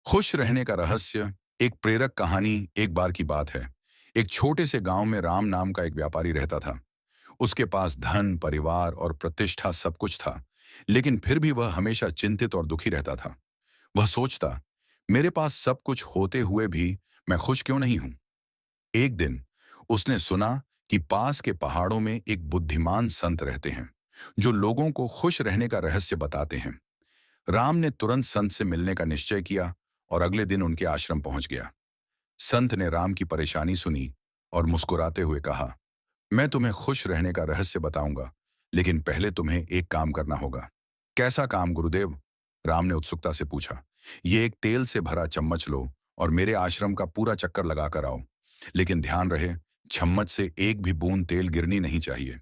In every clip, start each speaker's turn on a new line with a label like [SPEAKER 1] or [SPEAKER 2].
[SPEAKER 1] खुश रहने का रहस्य। एक प्रेरक कहानी। एक बार की बात है। एक छोटे से गांव में राम नाम का एक व्यापारी रहता था। उसके पास धन, परिवार और प्रतिष्ठा सब कुछ था, लेकिन फिर भी वह हमेशा चिंतित और दुखी रहता था। वह सोचता, मेरे पास सब कुछ होते हुए भी मैं खुश क्यों नहीं हूं। एक दिन उसने सुना कि पास के पहाड़ों में एक बुद्धिमान संत रहते हैं, जो लोगों को खुश रहने का रहस्य बताते हैं। राम ने तुरंत संत से मिलने का निश्चय किया और अगले दिन उनके आश्रम पहुंच गया। संत ने राम की परेशानी सुनी और मुस्कुराते हुए कहा, मैं तुम्हें खुश रहने का रहस्य बताऊंगा, लेकिन पहले तुम्हें एक काम करना होगा। कैसा काम गुरुदेव? राम ने उत्सुकता से पूछा। ये एक तेल से भरा चम्मच लो और मेरे आश्रम का पूरा चक्कर लगा कर आओ, लेकिन ध्यान रहे, चम्मच से एक भी बूंद तेल गिरनी नहीं चाहिए।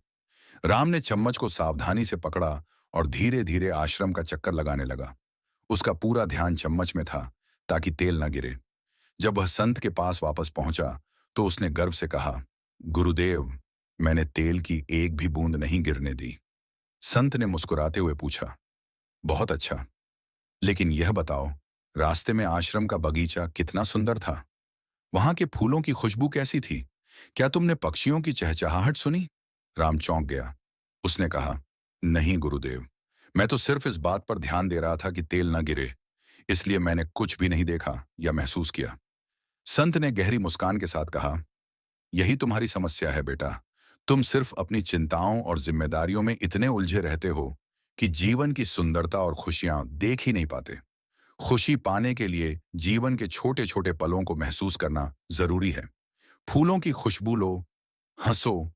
[SPEAKER 1] राम ने चम्मच को सावधानी से पकड़ा और धीरे धीरे आश्रम का चक्कर लगाने लगा। उसका पूरा ध्यान चम्मच में था, ताकि तेल न गिरे। जब वह संत के पास वापस पहुंचा, तो उसने गर्व से कहा, गुरुदेव, मैंने तेल की एक भी बूंद नहीं गिरने दी। संत ने मुस्कुराते हुए पूछा, बहुत अच्छा, लेकिन यह बताओ, रास्ते में आश्रम का बगीचा कितना सुंदर था? वहां के फूलों की खुशबू कैसी थी? क्या तुमने पक्षियों की चहचहाहट सुनी? राम चौंक गया। उसने कहा, नहीं गुरुदेव, मैं तो सिर्फ इस बात पर ध्यान दे रहा था कि तेल न गिरे, इसलिए मैंने कुछ भी नहीं देखा या महसूस किया। संत ने गहरी मुस्कान के साथ कहा, यही तुम्हारी समस्या है बेटा। तुम सिर्फ अपनी चिंताओं और जिम्मेदारियों में इतने उलझे रहते हो कि जीवन की सुंदरता और खुशियां देख ही नहीं पाते। खुशी पाने के लिए जीवन के छोटे छोटे पलों को महसूस करना जरूरी है। फूलों की खुशबू लो, हंसो,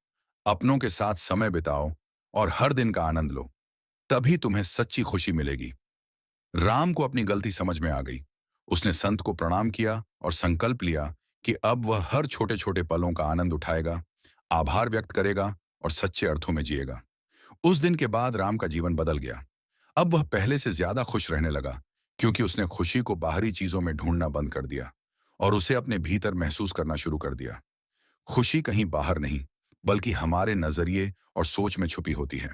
[SPEAKER 1] अपनों के साथ समय बिताओ और हर दिन का आनंद लो। तभी तुम्हें सच्ची खुशी मिलेगी। राम को अपनी गलती समझ में आ गई। उसने संत को प्रणाम किया और संकल्प लिया कि अब वह हर छोटे छोटे पलों का आनंद उठाएगा, आभार व्यक्त करेगा और सच्चे अर्थों में जिएगा। उस दिन के बाद राम का जीवन बदल गया। अब वह पहले से ज्यादा खुश रहने लगा, क्योंकि उसने खुशी को बाहरी चीजों में ढूंढना बंद कर दिया और उसे अपने भीतर महसूस करना शुरू कर दिया। खुशी कहीं बाहर नहीं, बल्कि हमारे नजरिए और सोच में छुपी होती है।